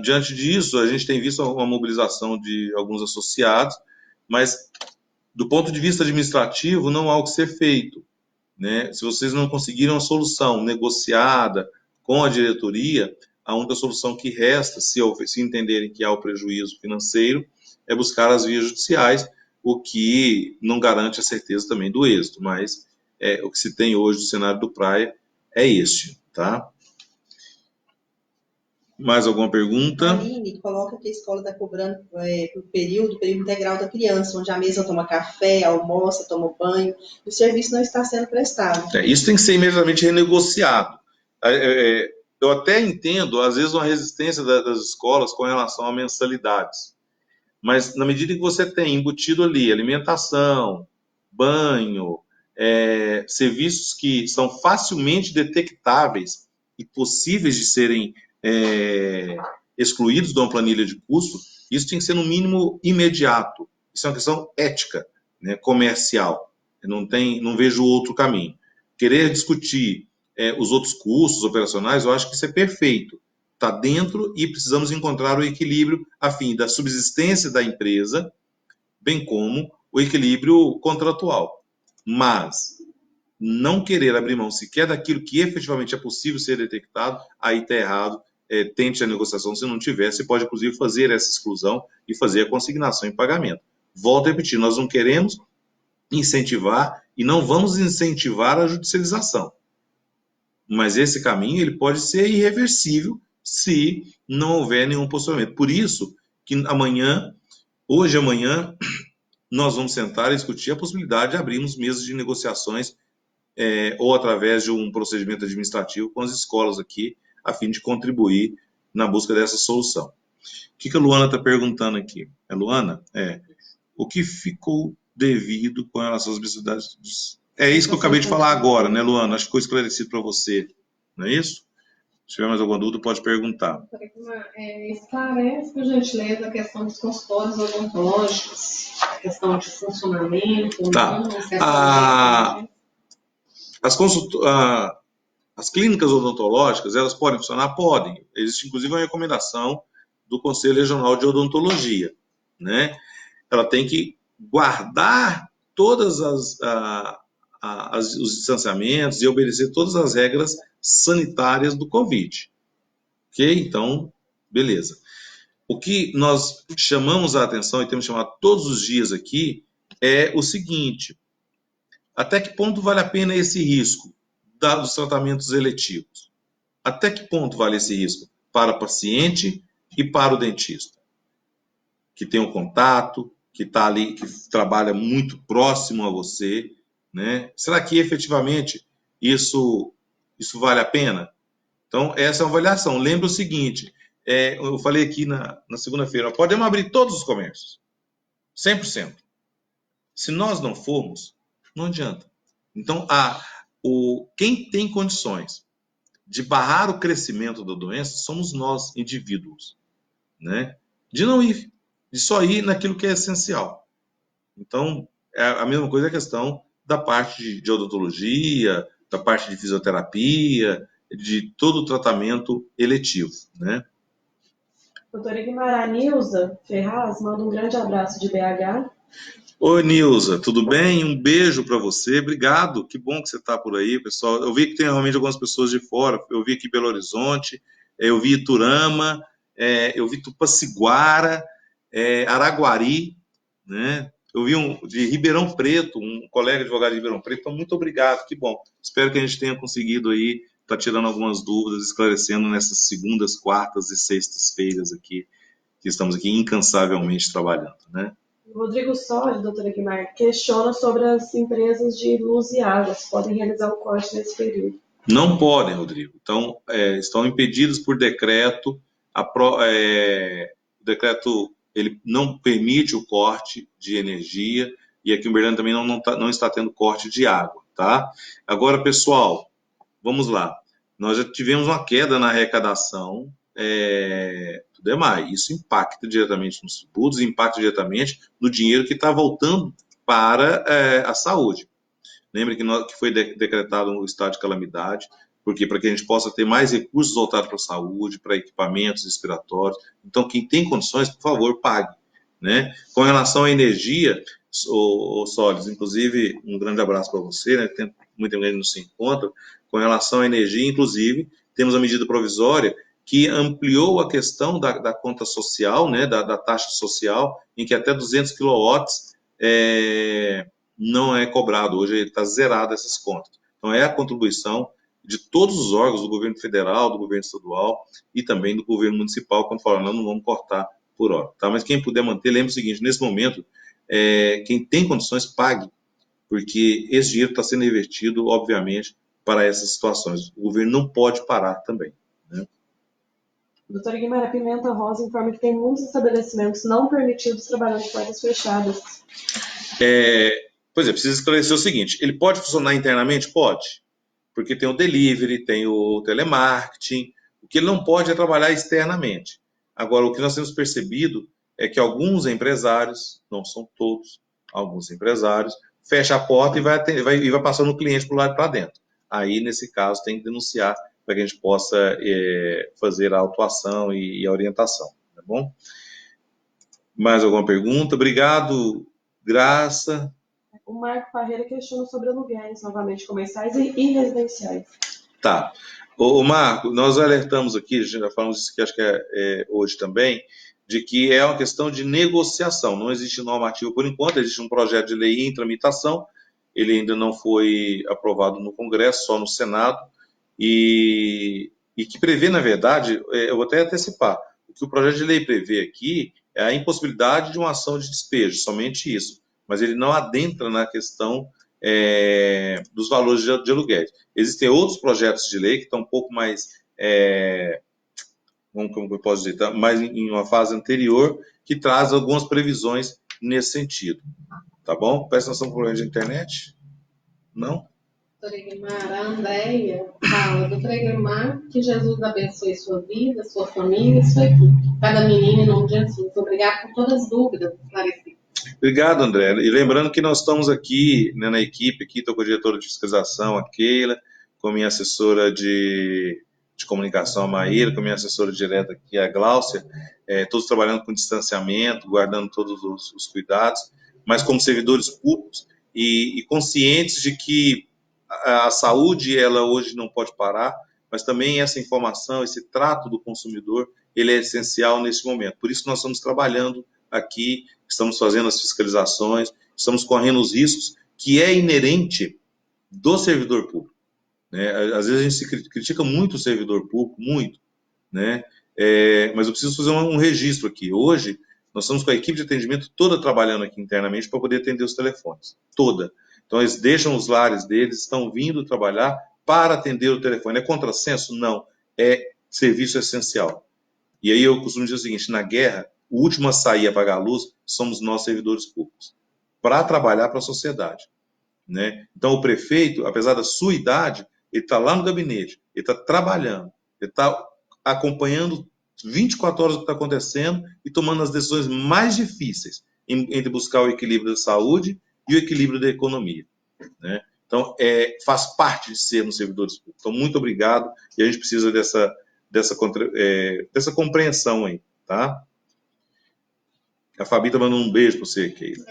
Diante disso, a gente tem visto uma mobilização de alguns associados, mas do ponto de vista administrativo não há o que ser feito, né? Se vocês não conseguiram a solução negociada com a diretoria, a única solução que resta, se entenderem que há o prejuízo financeiro, é buscar as vias judiciais, o que não garante a certeza também do êxito, mas o que se tem hoje no cenário do Praia é este, tá? Mais alguma A pergunta? Aline coloca que a escola está cobrando por período integral da criança, onde a mesa toma café, almoça, toma banho, e o serviço não está sendo prestado. Isso tem que ser imediatamente renegociado. Eu até entendo, às vezes, uma resistência das escolas com relação a mensalidades, mas na medida que você tem embutido ali alimentação, banho, serviços que são facilmente detectáveis e possíveis de serem excluídos de uma planilha de custo, isso tem que ser no mínimo imediato. Isso é uma questão ética, né, comercial. Eu não vejo outro caminho. Querer discutir os outros custos operacionais, eu acho que isso é perfeito. Está dentro e precisamos encontrar o equilíbrio a fim da subsistência da empresa, bem como o equilíbrio contratual. Mas não querer abrir mão sequer daquilo que efetivamente é possível ser detectado, aí está errado. Tente a negociação, se não tiver, você pode inclusive fazer essa exclusão e fazer a consignação em pagamento. Volto a repetir, nós não queremos incentivar e não vamos incentivar a judicialização. Mas esse caminho ele pode ser irreversível se não houver nenhum posicionamento. Por isso que hoje e amanhã, nós vamos sentar e discutir a possibilidade de abrirmos mesas de negociações ou através de um procedimento administrativo com as escolas aqui, a fim de contribuir na busca dessa solução. O que a Luana está perguntando aqui? A Luana, o que ficou devido com relação às necessidades? É isso que eu acabei de falar agora, né, Luana? Acho que ficou esclarecido para você, não é isso? Se tiver mais alguma dúvida, pode perguntar. Esclarece, por gentileza, a questão dos consultórios odontológicos, a questão de funcionamento, Tá. As clínicas odontológicas, elas podem funcionar? Podem. Existe, inclusive, uma recomendação do Conselho Regional de Odontologia, né? Ela tem que guardar todas os distanciamentos e obedecer todas as regras sanitárias do Covid. Ok? Então, beleza. O que nós chamamos a atenção e temos chamado todos os dias aqui é o seguinte: até que ponto vale a pena esse risco dos tratamentos eletivos? Até que ponto vale esse risco para o paciente e para o dentista? Que tem um contato, que está ali, que trabalha muito próximo a você, né? Será que efetivamente isso vale a pena? Então, essa é uma avaliação. Lembra o seguinte, eu falei aqui na segunda-feira, podemos abrir todos os comércios, 100%. Se nós não formos, não adianta. Então, quem tem condições de barrar o crescimento da doença somos nós, indivíduos, né? De não ir, de só ir naquilo que é essencial. Então, a mesma coisa é a questão da parte de odontologia, da parte de fisioterapia, de todo o tratamento eletivo, né? Doutora Guimarães, Nilza Ferraz manda um grande abraço de BH. Oi, Nilza, tudo bem? Um beijo para você, obrigado, que bom que você está por aí, pessoal. Eu vi que tem realmente algumas pessoas de fora, eu vi aqui Belo Horizonte, eu vi Iturama, eu vi Tupaciguara, Araguari, né? Eu vi de Ribeirão Preto, um colega advogado de Ribeirão Preto, então muito obrigado, que bom. Espero que a gente tenha conseguido aí, estar tirando algumas dúvidas, esclarecendo nessas segundas, quartas e sextas-feiras aqui, que estamos aqui incansavelmente trabalhando, né? Rodrigo Soli, doutora Guimarães, questiona sobre as empresas de luz e água, se podem realizar o corte nesse período. Não podem, Rodrigo. Então, estão impedidos por decreto. O decreto ele não permite o corte de energia e aqui em Uberlândia também não está tendo corte de água, tá? Agora, pessoal, vamos lá. Nós já tivemos uma queda na arrecadação tudo é mais. Isso impacta diretamente nos tributos, impacta diretamente no dinheiro que está voltando para a saúde. Lembre que foi decretado um estado de calamidade, porque para que a gente possa ter mais recursos voltados para a saúde, para equipamentos respiratórios. Então, quem tem condições, por favor, pague. Né? Com relação à energia, o Solis, inclusive, um grande abraço para você, né? Tem muita gente não se encontra. Com relação à energia, inclusive, temos a medida provisória que ampliou a questão da conta social, né? da taxa social, em que até 200 quilowatts não é cobrado. Hoje está zerado essas contas. Então, é a contribuição de todos os órgãos do governo federal, do governo estadual e também do governo municipal, quando falam, não vamos cortar por hora. Tá? Mas quem puder manter, lembre o seguinte, nesse momento, quem tem condições, pague, porque esse dinheiro está sendo revertido, obviamente, para essas situações. O governo não pode parar também. Né? Doutora Guimarães, Pimenta Rosa informa que tem muitos estabelecimentos não permitidos trabalhando de portas fechadas. Pois é, precisa esclarecer o seguinte, ele pode funcionar internamente? Pode, porque tem o delivery, tem o telemarketing, o que ele não pode é trabalhar externamente. Agora, o que nós temos percebido é que alguns empresários, não são todos, alguns empresários, fecham a porta e vai passando o cliente para o lado para dentro. Aí, nesse caso, tem que denunciar para que a gente possa fazer a autuação e a orientação, tá bom? Mais alguma pergunta? Obrigado, Graça. O Marco Parreira questiona sobre aluguéis, novamente, comerciais e residenciais. Tá. Ô Marco, nós alertamos aqui, já falamos isso aqui, acho que hoje também, de que é uma questão de negociação. Não existe normativa por enquanto, existe um projeto de lei em tramitação, ele ainda não foi aprovado no Congresso, só no Senado, e que prevê, na verdade, eu vou até antecipar, o que o projeto de lei prevê aqui é a impossibilidade de uma ação de despejo, somente isso, mas ele não adentra na questão dos valores de aluguéis. Existem outros projetos de lei que estão um pouco mais, como eu posso dizer, mais em uma fase anterior, que traz algumas previsões nesse sentido. Tá bom? Presta atenção com o problema de internet? Não? Doutora Guimar, a Andréia fala, doutora Guimar, que Jesus abençoe sua vida, sua família e sua equipe. Cada menino, em nome de Jesus. Obrigado por todas as dúvidas esclarecidas. Obrigado, André. E lembrando que nós estamos aqui, né, na equipe, estou com a diretora de fiscalização, a Keila, com a minha assessora de comunicação, a Maíra, com a minha assessora direta aqui, a Gláucia, todos trabalhando com distanciamento, guardando todos os cuidados, mas como servidores públicos e conscientes de que a saúde, ela hoje não pode parar, mas também essa informação, esse trato do consumidor, ele é essencial nesse momento. Por isso nós estamos trabalhando aqui, estamos fazendo as fiscalizações, estamos correndo os riscos que é inerente do servidor público. Né? Às vezes a gente se critica muito o servidor público, muito, né? Mas eu preciso fazer um registro aqui. Hoje, nós estamos com a equipe de atendimento toda trabalhando aqui internamente para poder atender os telefones, toda. Então, eles deixam os lares deles, estão vindo trabalhar para atender o telefone. É contrassenso? Não. É serviço essencial. E aí eu costumo dizer o seguinte, na guerra, o último a sair a apagar a luz somos nós, servidores públicos, para trabalhar para a sociedade. Né? Então, o prefeito, apesar da sua idade, ele está lá no gabinete, ele está trabalhando, ele está acompanhando 24 horas o que está acontecendo e tomando as decisões mais difíceis entre buscar o equilíbrio da saúde e o equilíbrio da economia. Né? Então, faz parte de sermos servidores públicos. Então, muito obrigado, e a gente precisa dessa compreensão aí, tá? A Fabi está mandando um beijo para você, Keila.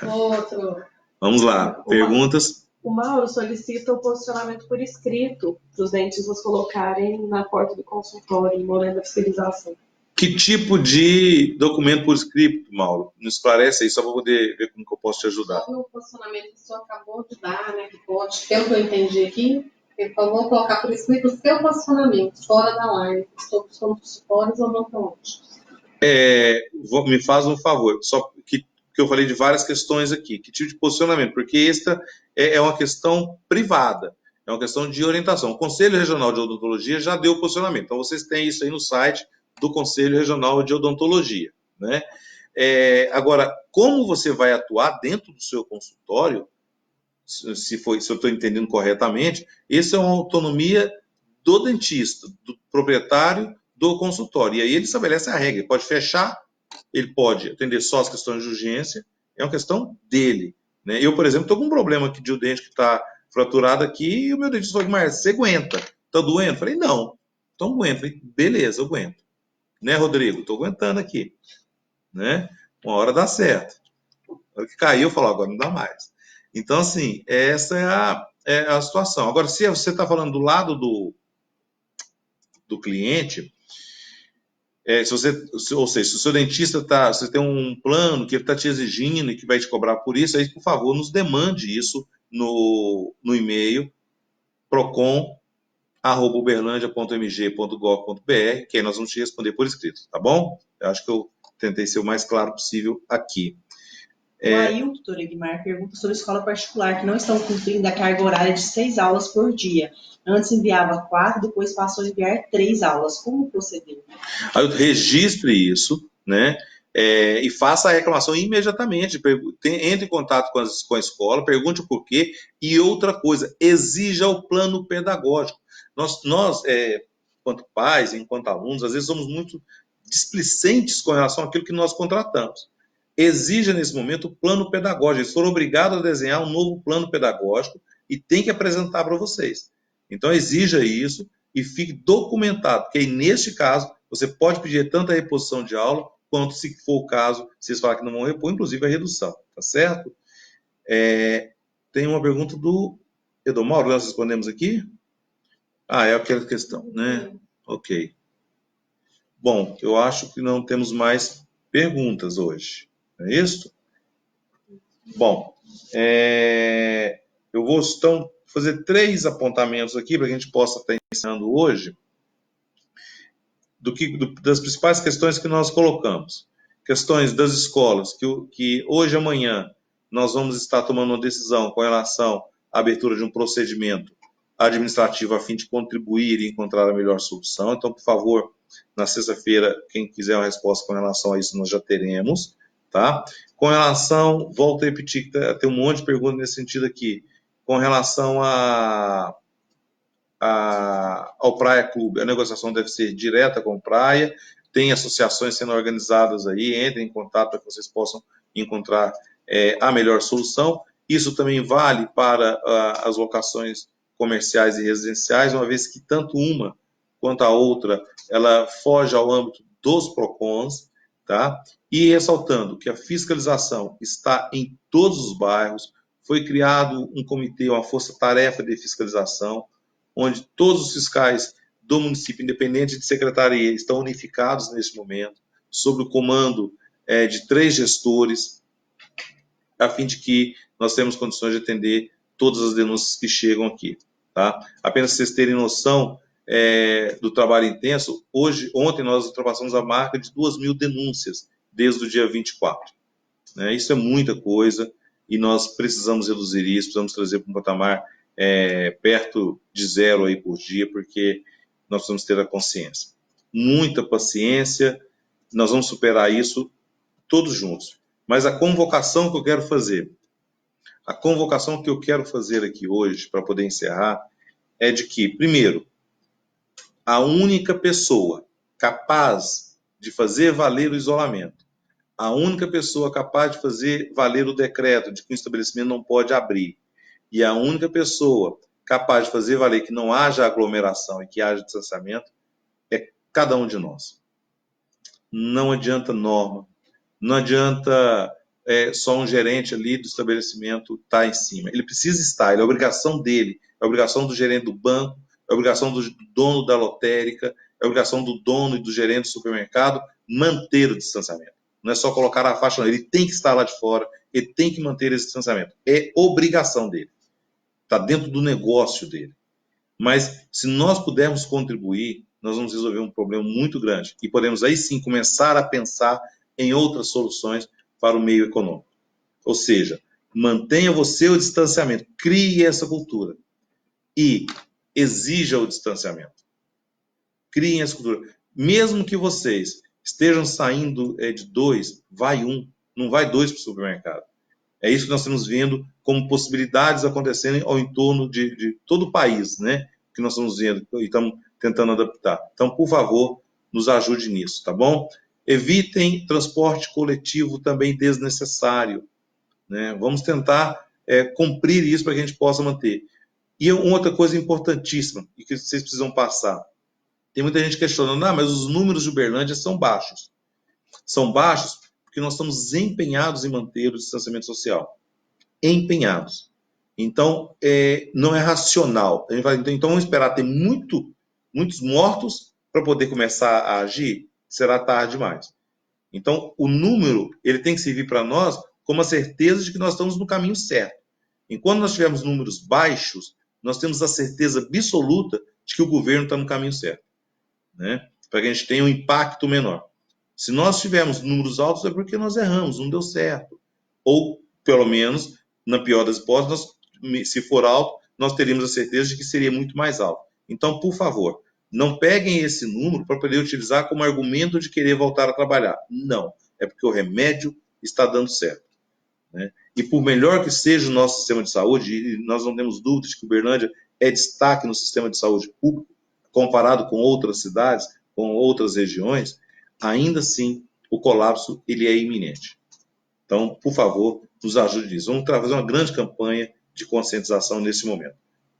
Outro. Vamos lá, perguntas? O Mauro solicita o posicionamento por escrito para os dentistas colocarem na porta do consultório, no momento da fiscalização. Que tipo de documento por escrito, Mauro? Nos esclarece aí, só para poder ver como que eu posso te ajudar. Só no posicionamento que o senhor acabou de dar, né, que pode, pelo que eu entendi aqui, por favor, colocar por escrito o seu posicionamento, fora da live, sobre os consultórios odontológicos. Me faz um favor, só que eu falei de várias questões aqui. Que tipo de posicionamento? Porque esta é uma questão privada, é uma questão de orientação. O Conselho Regional de Odontologia já deu o posicionamento, então vocês têm isso aí no site do Conselho Regional de Odontologia. Né? Agora, como você vai atuar dentro do seu consultório, se eu estou entendendo corretamente, isso é uma autonomia do dentista, do proprietário do consultório. E aí ele estabelece a regra, ele pode fechar, ele pode atender só as questões de urgência, é uma questão dele. Né? Eu, por exemplo, estou com um problema aqui de um dente que está fraturado aqui, e o meu dentista falou, mas você aguenta? Está doendo? Eu falei, não. Então aguento. Falei, beleza, eu aguento. Né, Rodrigo? Estou aguentando aqui. Né? Uma hora dá certo. Na hora que caiu, eu falo, agora não dá mais. Então, assim, essa é a situação. Agora, se você está falando do lado do cliente, ou seja, se o seu dentista você tem um plano que ele está te exigindo e que vai te cobrar por isso, aí, por favor, nos demande isso no e-mail procon@uberlandia.mg.gov.br, que aí nós vamos te responder por escrito, tá bom? Eu acho que eu tentei ser o mais claro possível aqui. O Ailton, doutor Egmar, pergunta sobre escola particular, que não estão cumprindo a carga horária de 6 aulas por dia. Antes enviava 4, depois passou a enviar 3 aulas. Como proceder? Aí registre isso, né? E faça a reclamação imediatamente. Entre em contato com a escola, pergunte o porquê. E outra coisa, exija o plano pedagógico. Nós enquanto pais, enquanto alunos, às vezes somos muito displicentes com relação àquilo que nós contratamos. Exija nesse momento o plano pedagógico. Eles foram obrigados a desenhar um novo plano pedagógico e tem que apresentar para vocês. Então exija isso e fique documentado, porque aí, neste caso, você pode pedir tanto a reposição de aula, quanto, se for o caso, se eles falarem que não vão repor, inclusive a redução, tá certo? Tem uma pergunta do Edomauro, nós respondemos aqui? É aquela questão, né? Ok. Bom, eu acho que não temos mais perguntas hoje, não é isso? Bom, eu vou, então, fazer 3 apontamentos aqui, para que a gente possa estar ensinando hoje, das principais questões que nós colocamos. Questões das escolas, que hoje e amanhã nós vamos estar tomando uma decisão com relação à abertura de um procedimento administrativo a fim de contribuir e encontrar a melhor solução. Então, por favor, na sexta-feira, quem quiser uma resposta com relação a isso, nós já teremos. Tá? Com relação, volto a repetir, que tem um monte de perguntas nesse sentido aqui, com relação ao Praia Clube, a negociação deve ser direta com o Praia, tem associações sendo organizadas aí, entrem em contato para que vocês possam encontrar a melhor solução. Isso também vale para as locações comerciais e residenciais, uma vez que tanto uma quanto a outra, ela foge ao âmbito dos PROCONs, tá? E ressaltando que a fiscalização está em todos os bairros, foi criado um comitê, uma força-tarefa de fiscalização, onde todos os fiscais do município, independente de secretaria, estão unificados neste momento, sob o comando de 3 gestores, a fim de que nós tenhamos condições de atender todas as denúncias que chegam aqui. Tá? Apenas para vocês terem noção do trabalho intenso, ontem nós ultrapassamos a marca de 2.000 denúncias, desde o dia 24. Né? Isso é muita coisa, e nós precisamos reduzir isso, precisamos trazer para um patamar perto de 0 aí por dia, porque nós precisamos ter a consciência. Muita paciência, nós vamos superar isso todos juntos. Mas a convocação que eu quero fazer, aqui hoje, para poder encerrar, é de que, primeiro, a única pessoa capaz de fazer valer o isolamento, a única pessoa capaz de fazer valer o decreto de que o estabelecimento não pode abrir, e a única pessoa capaz de fazer valer que não haja aglomeração e que haja distanciamento é cada um de nós. Não adianta norma, não adianta só um gerente ali do estabelecimento estar em cima. Ele precisa estar, é obrigação dele, é obrigação do gerente do banco, é obrigação do dono da lotérica, é obrigação do dono e do gerente do supermercado manter o distanciamento. Não é só colocar a faixa, não. Ele tem que estar lá de fora, ele tem que manter esse distanciamento. É obrigação dele. Está dentro do negócio dele. Mas se nós pudermos contribuir, nós vamos resolver um problema muito grande. E podemos aí sim começar a pensar em outras soluções para o meio econômico. Ou seja, mantenha você o distanciamento, crie essa cultura e exija o distanciamento. Criem essa cultura. Mesmo que vocês estejam saindo de 2, vai 1, não vai 2 para o supermercado. É isso que nós estamos vendo como possibilidades acontecendo ao entorno de todo o país, né? Que nós estamos vendo e estamos tentando adaptar. Então, por favor, nos ajude nisso, tá bom? Evitem transporte coletivo também desnecessário, né? Vamos tentar cumprir isso para que a gente possa manter. E uma outra coisa importantíssima, e que vocês precisam passar, tem muita gente questionando, mas os números de Uberlândia são baixos. São baixos porque nós estamos empenhados em manter o distanciamento social. Empenhados. Então, não é racional. A gente vai, então, vamos esperar ter muitos mortos para poder começar a agir? Será tarde demais. Então, o número ele tem que servir para nós como a certeza de que nós estamos no caminho certo. Enquanto nós tivermos números baixos, nós temos a certeza absoluta de que o governo está no caminho certo, né? Para que a gente tenha um impacto menor. Se nós tivermos números altos, é porque nós erramos, não deu certo. Ou, pelo menos, na pior das hipóteses, se for alto, nós teríamos a certeza de que seria muito mais alto. Então, por favor, não peguem esse número para poder utilizar como argumento de querer voltar a trabalhar. Não, é porque o remédio está dando certo, né? E por melhor que seja o nosso sistema de saúde, e nós não temos dúvidas de que Uberlândia é destaque no sistema de saúde público, comparado com outras cidades, com outras regiões, ainda assim o colapso ele é iminente. Então, por favor, nos ajude nisso. Vamos fazer uma grande campanha de conscientização nesse momento.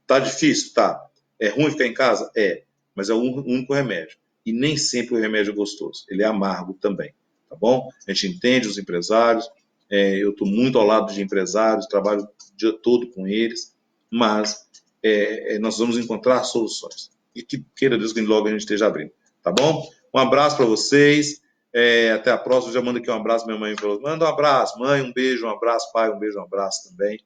Tá difícil? Tá. É ruim ficar em casa? É. Mas é o único remédio. E nem sempre o remédio é gostoso. Ele é amargo também. Tá bom? A gente entende os empresários. Eu estou muito ao lado de empresários, trabalho o dia todo com eles. Mas nós vamos encontrar soluções. E que queira Deus que logo a gente esteja abrindo. Tá bom? Um abraço para vocês. Até a próxima. Já mando aqui um abraço. Minha mãe falou: manda um abraço. Mãe, um beijo, um abraço. Pai, um beijo, um abraço também.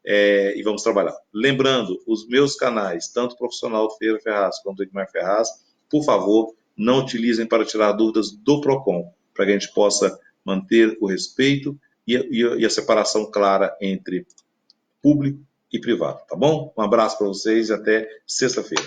E vamos trabalhar. Lembrando, os meus canais, tanto o profissional do Ferreira Ferraz quanto do Edmar Ferraz, por favor, não utilizem para tirar dúvidas do PROCON, para que a gente possa manter o respeito e a separação clara entre público e privado, tá bom? Um abraço para vocês e até sexta-feira.